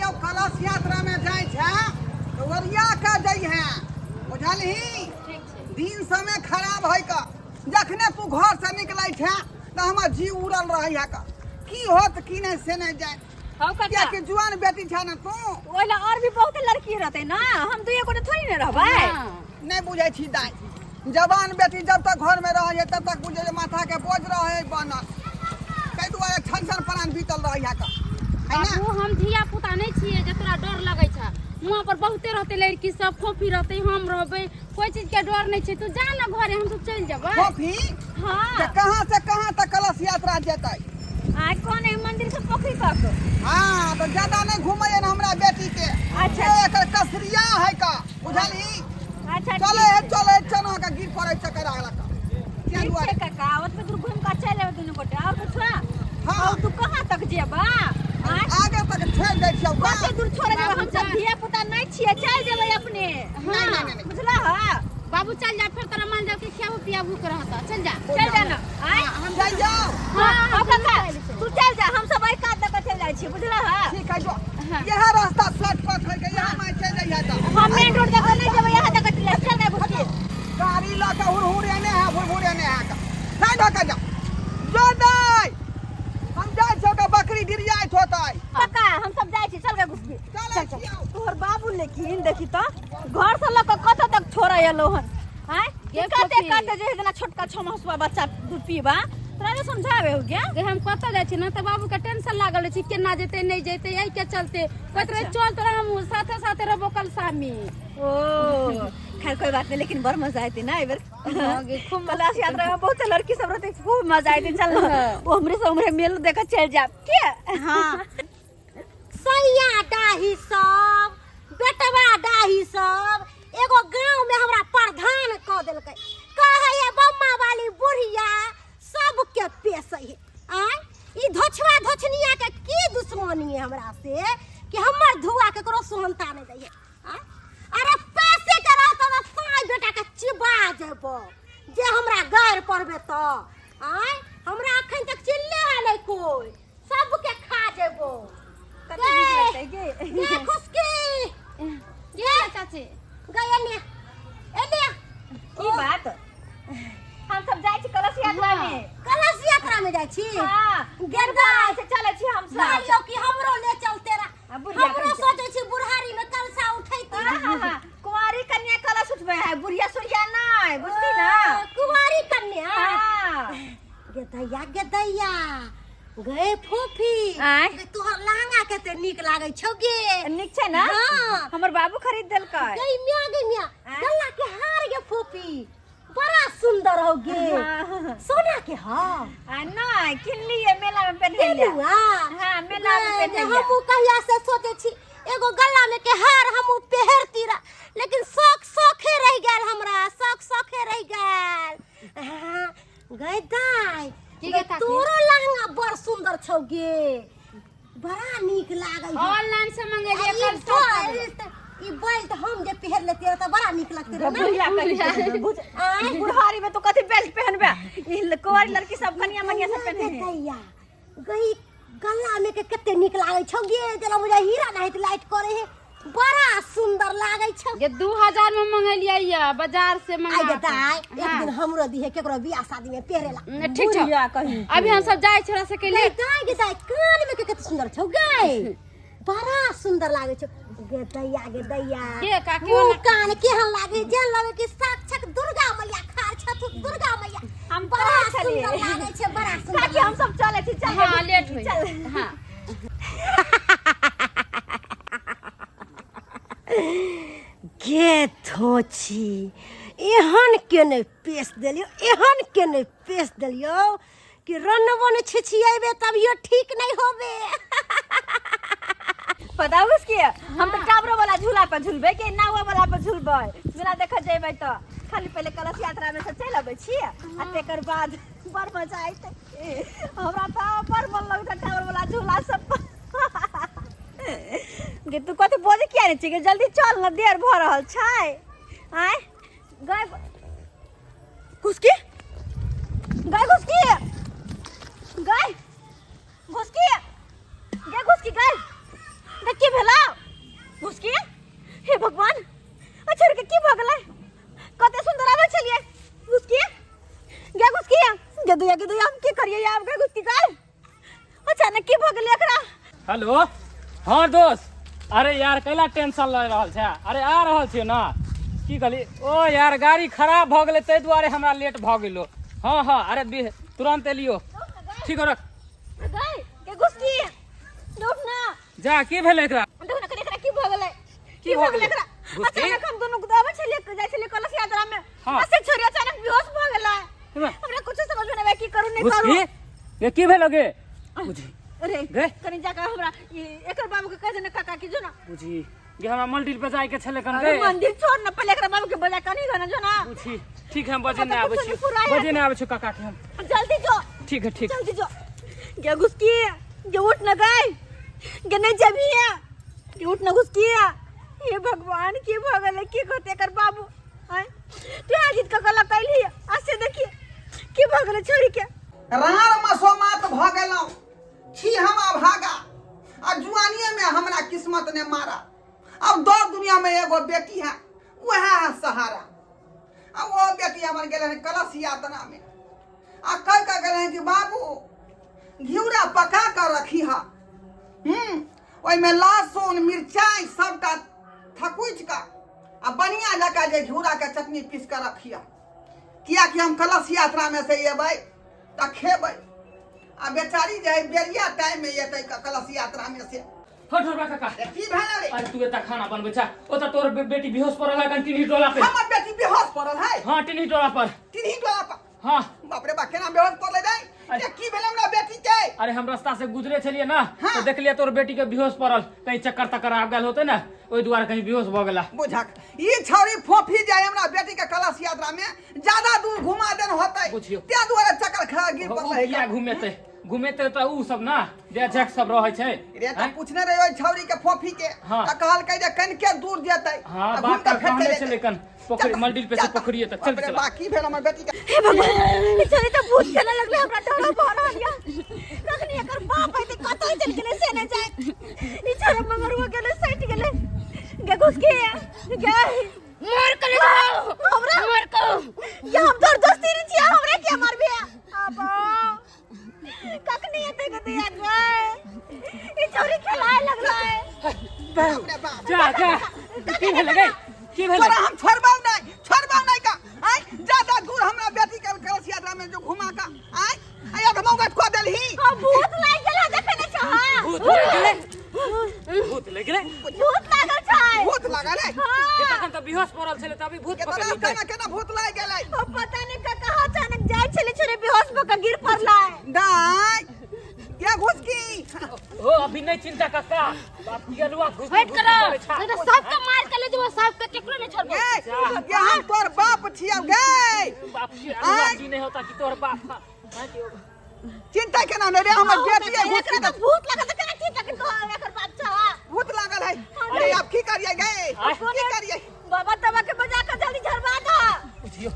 कहलियो कलश यात्रा में जाय छै तो ओरिया के जई है बुझलही दिन समय खराब है का जखने तू घर से निकलै छै तो हमर जीव उड़ल रहै है का की होत की नहीं से नहीं जाए क्या के जुआन बेटी छै ना तू ओला और भी बहुत लड़की रहते ना हम तो एगो थोड़ी न रहबै नहीं बुझै छी दाई जवान बेटी जब तक घर में रहे तब तक बुझे माथा के बोझ रहे बनल कई दुआरे छन प्राण बीतल रही है का बाबू हम धिया पुता नहीं छिए जे तोरा डर लगै छ वहां पर बहुते रहते लड़की सब फोफी रहते हम रहबै कोई चीज के डर नहीं छै तू जा ना घरे हम तो चल जेबै फोफी हां कहां से कहां तक कलश यात्रा जेतै आज कौन है मंदिर से पोखरी तक हां तो ज्यादा नहीं घुमै है हमरा बेटी के अच्छा एकर कसरिया है का बुझली अच्छा चले चना का गिर पड़े चक्कर आला का क्या दुआ ठीक है काका आवत पे घूम का चल ले दुनु गोटे और कुछ हां और तू कहां तक जेबा आगे तक छोड़ दे छियौ कते दूर छोड़ देबा हम सब धिया पुता नहीं छिए चल जेबै अपने नहीं बुझला ह बाबू चल जा फिर तोरा मान जा के खियाबू पियाबू के रहता चल जा ना आय हम जाई जाओ हां काका तू चल जा हम सब एक कात तक चल जाई छी बुझला ह ठीक है जो यह रास्ता शॉर्टकट है के यहां मैं चल जाई है हम मेन रोड तक नहीं जेबै यहां तक चल गए बुझी गाड़ी ला के हुरहुरे ने है हुरहुरे ने है का नहीं ढका जा जो दई हम जाय छौ का बकरी गिरियात होतै काका हम सब जाई छी चल गए घुसकी चल तोहर बाबू लेकिन देखी तो घर से लक कत तक छोड़ा एलो हन हैं ये कते कते जे इतना छोटका 6 मासवा बच्चा दूध पीबा तोरा ने समझावे हो गया जे हम कत जाय छी ना त बाबू के टेंशन लागल छी केना जेते नहीं जेते यही के चलते कहत रहे चल तोरा हम साथे साथे रहबो कल शामी ओ खैर कोई बात नहीं लेकिन बड़ मजा आती ना इधर खूब कलश यात्रा में बहुत लड़की सब रहते खूब मजा आती चल वो हमरे से हमरे मेल देखा चल जा के हां सैया डाही सब बेटवा डाही सब एगो गांव में हमरा प्रधान क देलकै कहे ये बम्मा वाली बुढ़िया सब के पेश है आ ई धोछवा धोछनिया के की दुश्मनी है हमरा से कि हमर धुआ केकरो सोहनता नहीं दै है अरे पैसे के रहत त साई बेटा के चिबा जेबो जे हमरा गैर पड़बे त आय हमरा अखन तक चिल्ले है नहीं कोई सब के खा जेबो कते नीक लगतै गे ये खुशकी ये चाची गया ने एलिया की बात हम सब जाई छी कलश यात्रा में कलश यात्रा में जाई छी हां गेरबा से चले छी हम सब लालियो कि हमरो ले चल तेरा बुढ़िया हमरो सोचे छी बुढ़ारी में कलसा उठैती हां कुंवारी कन्या कलश उठबे है बुढ़िया सुरिया नहीं बुझली ना कुंवारी कन्या हां गे दैया गए फूफी आय तोहर लहंगा कते नीक लागै छौ गे निक छै ना हां हमर बाबू खरीद देलकै गई मिया गल्ला के हार गे फूफी बड़ा सुंदर हो गे सोना के हां नहीं किनलिए मेला में पहने ले हां मेला में पहने हम कहिया से सोचे छी एगो गल्ला में के हार हम पहरती रह लेकिन शौखे रह गेल हमरा शौखे रह गेल गई दाई तोरो लहंगा बड़ सुंदर छौ गे बड़ा नीक लागै है ऑनलाइन से मंगेलिए कल ई बेल्ट हम जे पहन लेती त बड़ा नीक लगती रे बुढ़िया बुढ़ारी में तो कथि बेल्ट पहनबे ई कुंवारी लड़की सब कन्या मनिया सब पहने है दैया गई गल्ला में के कते नीक लागै छौ गे जेला मुझे हीरा नाइट लाइट करे है बड़ा सुंदर लागै छौ ये 2000 में मंगेलिए या बाजार से आइ मंगा दाई एक दिन हमरो दिहे केकरो बियाह शादी में पहिरेला ठीक छै अभी हम सब जाय छोरा से के ले दाई कान में के कते सुंदर छौ गे बड़ा सुंदर लागै छौ गे दैया के काकी मुंह कान केहन लागे जे लगे कि साक्षात दुर्गा मैया खार छथु दुर्गा मैया हम बड़ा चलिए सुंदर लागे छे बड़ा सुंदर काकी हम सब चले छी चल हां लेट होई हां गे थोची एहन के ने पेश देलियो कि रनवन छिछिएबे तभियो ठीक नहीं होबे पता हो उसकी हम तो टावरो वाला झूला पर झूलबे के नावा वाला पर झूलबे बिना देख जेबै त खाली पहले कलश यात्रा में से चल आबै छी आ तेकर बाद बड़ मजा आइते हमरा त बड़ मन लगता टावर वाला झूला सब गे तू कते बोझ किया नै छी गे जल्दी चल न देर भ रहल छै आय गय घुसकी गय घुसकी गय घुसकी गे घुसकी गय देख की भेला की भ गेलै एकरा? हेलो हाँ दोस्त, अरे यार कैला टेंशन ले रहल छै? अरे आ रहल छियो ना। की कहली? ओ यार गाड़ी खराब भ गेलै तै दुआरे हमरा लेट भ गेलो। हाँ हाँ अरे तुरंत एलियो। ठीक हो रख। गई के गुस्की उठ ना। जा की भेलै एकरा? देखो ना एकरा की भ गेलै? की भ गेलै एकरा? गुस्की? अचानक हम दोनों आबै छलिए जाय छलिए कलश यात्रा में। हाँ। ऐसे छोरी अचानक बेहोश भ गेलै। हमरा कुछ समझ में नहीं आवे की करू नहीं करू। गुस्की ये की भेलो गे? बुझी अरे गे कनी जाका हमरा एकर बाबू के कह देना काका की जो ना। बुझी ये हमरा मंदिर पे जाए के छले कन अरे गे। मंदिर छोड़ ना पहले एकरा बाबू के बजा कनी गना जो ना। बुझी ठीक है हम बजे नहीं आवे छी। बजे नहीं आवे छी काका के हम। जल्दी जो। ठीक है ठीक। जल्दी जो। गे गुस्की गे उठ ना गई। गे नहीं जबी है। गे उठ ना गुस्की। ये भगवान की भ गेलै की कहते कर बाबू हैं? तू आजित का गला कैली आज से देखिए की भ गेलै छोरी के। रार मसोमात भ गेलौ छी हम भागा आ जुआनिए में हमरा किस्मत ने मारा। अब दौड़ दुनिया में एगो बेटी है वह है सहारा। अब वो बेटी हमर गेले है कलश यात्रा में आ कह के गेले है कि बाबू घिउरा पका कर रखी है। ओइ में लहसुन मिर्चाई सबटा थकुच का आ बढ़िया जका जे घिउरा के चटनी पीस कर रखिया। किया कि हम कलश यात्रा में से एबै त खेबै आ बेचारी जे बेरिया टाइम में एतै कलश यात्रा में से। हट हट काका। की भेल रे? अरे तू एता खाना बनबै छ। ओ त तोर बेटी बेहोश पड़ल है कन टिन्ही टोला पे। हमर बेटी बेहोश पड़ल है। हां टिन्ही टोला पर। टिन्ही टोला पर? हां। बाप रे बा केना बेहोश पड़ले रे? ये की भेल हमरा बेटी के? अरे हम रास्ता से गुजरे छलिए ना हाँ। तो देखलिए तोर बेटी के बेहोश पड़ल। कहीं चक्कर तक्कर आ गेल होते ना ओइ दुआरे कहीं बेहोश भ गेला। बुझक ई छौरी फोफी जाय हमरा बेटी के कलश यात्रा में ज्यादा दूर घुमा देन होतै। बुझियो। त्या दुआरे चक्कर खा गिर पड़ल है। किया घुमेते त ऊ सब ना जे जक सब रहै छै। रे त पूछने रहे ओइ छौरी के फोफी के हाँ। त कहल के जे कन के दूर जेतै। हां बात त कहले छले कन पोखरी मंदिर पे से पोखरी तक चल चल। बाकी भेल हमर बेटी के। हे भगवान ई छोरी त भूत चले लगले हमरा डर भ रहल है। रखनी एकर बाप है त कतई चल गेले से न जाए। ई छोरा मगर हो गेले सट गेले। गे गुस्की गे मार कर दो हमरा मार को। ये हम तोर दोस्ती नहीं छिया हमरे के मारबे। अबा कखनी एते के दिया गए। ई छोरी खेलाए लगला है। बाप रे बाप। जा की भेल गे? की भेल? तोरा हम छोड़बौ नहीं का। आय ज्यादा दूर हमरा बेटी के कलश यात्रा में जो घुमा का आय आय हम गट को देलही। आ भूत लाग गेला देखे न छहा। भूत लग गेलै। भूत लग गेलै। भूत लागल छै। भूत लागल है। ये तखन त बेहोश पड़ल छले त अभी भूत के पकड़ तना लेतै। केना भूत लाग गेलै? ओ पता नहीं का कहा अचानक जाय छले छोरे बेहोश भ के गिर पड़ला है। दाई क्या घुसकी? ओ अभी नहीं चिंता काका। बाप की अलवा घुस। वेट करो नहीं तो सबके मार के ले जेबो। सबके केकरो नहीं छोड़बो। ये हम तोर बाप छियौ गे। बाप की अलवा जी नहीं होता कि तोर बाप। चिंता केना न रे हमर बेटी है घुसकी एकरा त त भूत लागल त केना ठीक तक तो एकर बाप छहा। भूत लागल है। अरे आप की करिए गे? की करिए? बाबा दवा के बजा के जल्दी झरवा द। बुझियो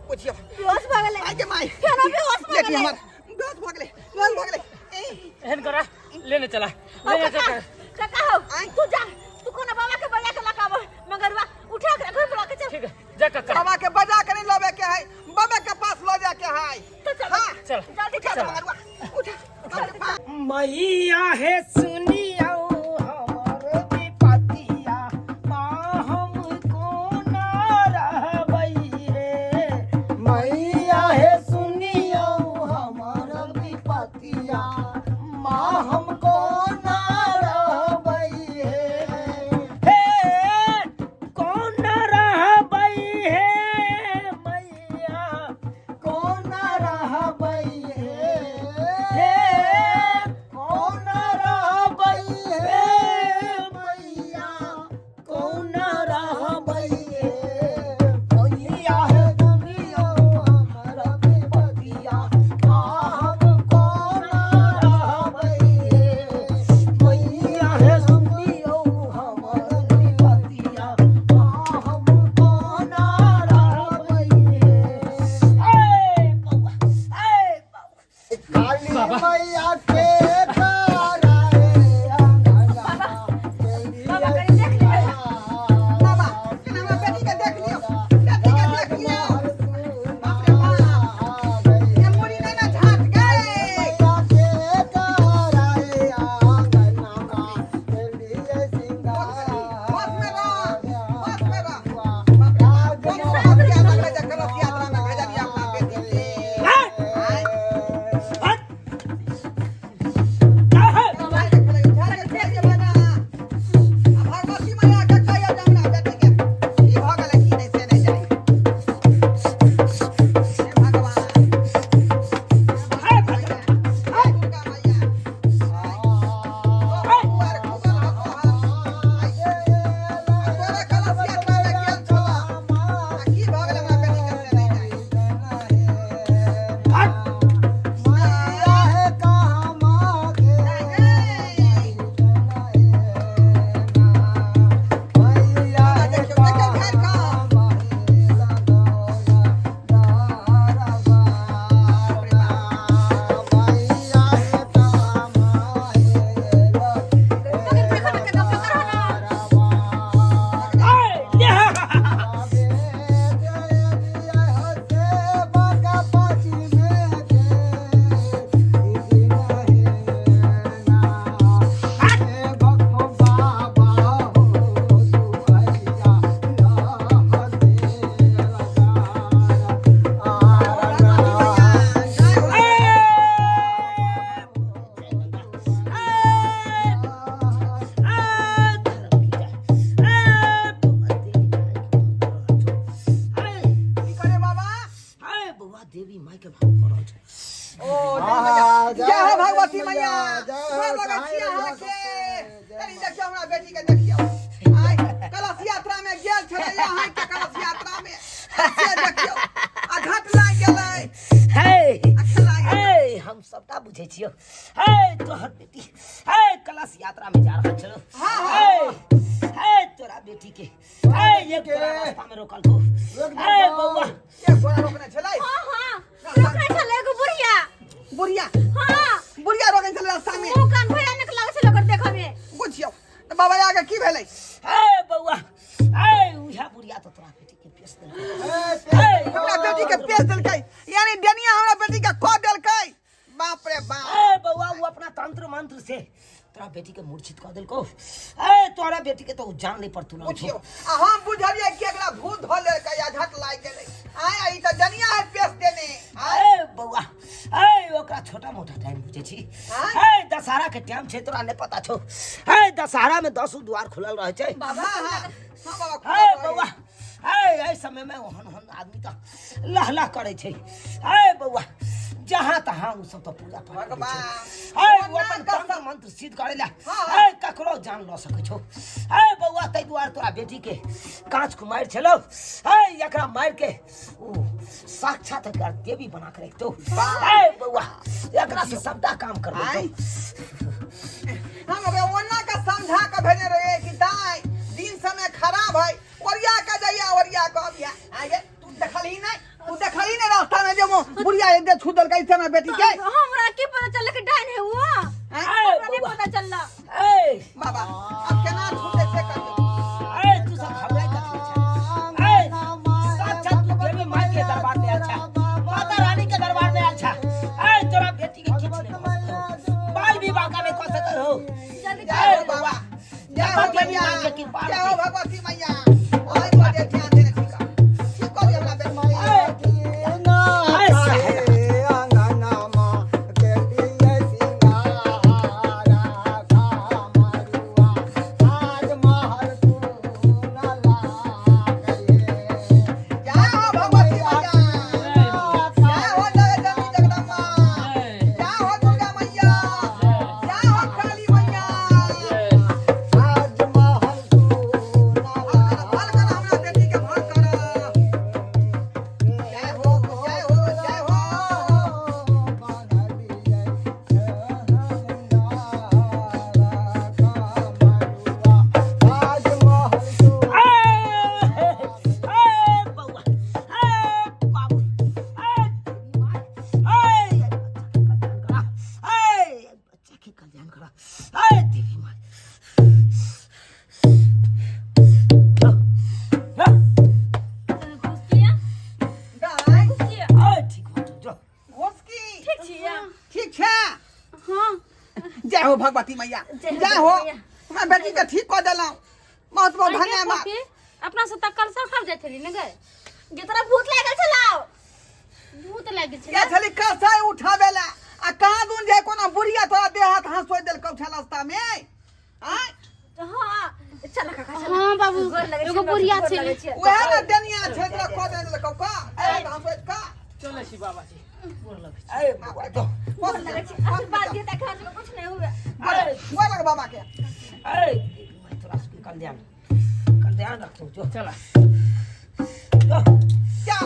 पूछियो। बेहोश भ गेले। आगे माई केना बेहोश भ बेटी गेले? हमर बेहोश भ गेलै। बेहोश भ गेलै। एहन करा लेने चला लेने चला। काका हो तू जा तू कोना बाबा के बजा के लगाव मगरवा उठा के घर बुला के चल। ठीक है जा काका। बाबा के बजा के नहीं लबे के है बाबा के पास लो जा के है। तो चल हाँ चल जल्दी उठा चल। मगरवा उठा। मैया है सुनियो हमर विपतिया माँ हमको ना रहबै रे। मैया है सुनियो हमर विपतिया माँ हमको ना रहबै हे कौन रहबै हे मैया कौन रहबै हे कौन रहबै हे मैया कौन रहबै मैया हे दुनिया हमर विपतिया हम कौन रहबै छी अहाँ के तनी देखियो हमरा बेटी के देखियो आइ कलश यात्रा में गेल छलै अहाँ के कलश यात्रा में से देखियो आ घाट लाग गेलै हे हम सबटा बुझे छियो हे तोहर बेटी हे कलश यात्रा में जा रहल छलो हे तोरा बेटी के हे ये तोरा रास्ता में रोकल को हे बौआ ये गोरा रोकने छलै हां रोकने छलै एगो बुढ़िया बुढ़िया हां बुढ़िया रोकने छलै रास्ता में मुंह कान भयानक लागै छै ओकर देखै में बुझियो त बाबा आगे की भेलै हे बौआ हे उहा बुढ़िया तो तोरा बेटी के पेश देलकै हमरा बेटी के पेश देलकै यानी डनिया हमरा बेटी के खो देलकै बाप रे बाप हे बौआ वो अपना तंत्र मंत्र से तोरा बेटी के मूर्छित कर देलको हे तोरा बेटी के तो जान ले पर तुला बुझियो आ हम बुझलियै कि एकरा भूत धो लेलकै या झट लाग गेलै आइ ई त डनिया है पेश देने हे बौआ हे ओकरा छोटा मोटा टाइम बुझे छी हे दशहरा के टाइम छै तोरा ने पता छौ हे दशहरा में 10 द्वार खुलल रहे छै बाबा हां बाबा हे बौआ हे ए समय में ओहन आदमी त लहला करे छै हे बौआ जहां तहां उ सब तो पूजा पाठ भगवान हे वो अपन तंत्र मंत्र सिद्ध करेला हे ककरो जान ल सकै छौ हे बौआ तै दुआर तोरा बेटी के कांच कुमार छलो हे एकरा मार के ओ साक्षात एकर देवी बना के रखतो हे बौआ एकरा से सबटा काम करबो हम अब ओन्ना का समझा के भेने रहे कि दाई दिन समय खराब है ओरिया का जइया ओरिया का अबिया आगे तू देखली नहीं रास्ता में जो बुढ़िया एक दे छू दल कैसे में बेटी के हमरा की पता चल कि डाइन है वो हमरा नहीं पता चलला हे बाबा अब केना छूटे से कर हे तू सब घबराई कथि छै हे साक्षात तू देवी माई के दरबार में अच्छा माता रानी के दरबार में अच्छा हे तोरा बेटी के किछ नहीं बाल विवाह का नहीं कर सकत हो जल्दी जाओ बाबा जय हो मैया जय हो भगवती मैया ओए बड़े ध्यान देने ठीक को हमरा बेटी जय हो भगवती मैया जय हो मैं बेटी के ठीक कर देलौ बहुत बहुत धन्यवाद अपना से तकल सब खा जाय छली न गए जे तोरा भूत लागल छलाओ भूत लागे छै ये छली कसा उठावेला आ कहां दून जे कोनो बुढ़िया तोरा देह हाथ हंसोय देल कौ छल रास्ता में आय हां चल काका चल हां बाबू एगो बुढ़िया छै ओहे न देनिया छै तोरा को देल कौ का हंसोय का चले छी बाबा जी गोर लगे हे बौआ तो बोल लगे छी बात ये देखा कुछ नहीं हुआ बोल लग बाबा के हे मैं तोरा सबके कल्याण रखो जो चला क्या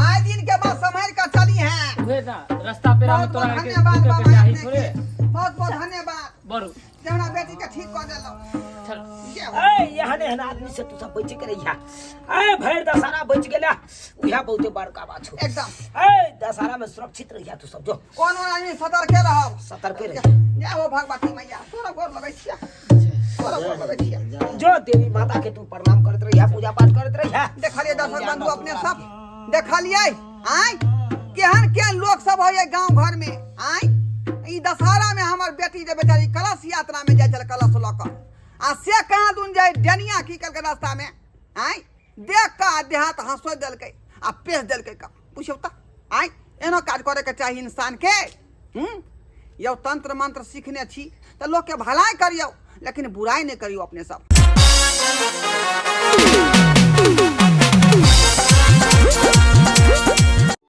आए दिन के बाद संभाल कर चली है उहे ना रास्ता पे हम तोरा के धन्यवाद के बाबा चाही थोड़े बहुत बहुत धन्यवाद बरू जेना बेटी के ठीक कर देलौ चल हे यहाँ ने आदमी से तू सब बच के रहिया हे भैर दशहरा बच गेला उहा बहुते बड़का बात हो एकदम हे दशहरा में सुरक्षित रहिया तू सब जो कोनो आदमी सतर्क रहब सतर्क रह जय हो भगवती मैया तोरा गोर लगै छिया तोरा गोर लगै छिया जो देवी माता के तू प्रणाम करत रहिया पूजा पाठ करत रहिया देखलिए दर्शक बंधु अपने सब देखलिए आय केहन केहन लोग सब है गांव घर में आय ई दशहरा में हमर बेटी जे बेचारी कलश यात्रा में जाय छल कलश ल क आ से कहां दून जाय डनिया की करके रास्ता में आय देख का देहात हंसो देलकै आ पेश देलकै का पूछौ त आय एनो काज करे के चाहिए इंसान के यो तंत्र मंत्र सीखने छी त लोग के भलाई करियो लेकिन बुराई नहीं करियो अपने सब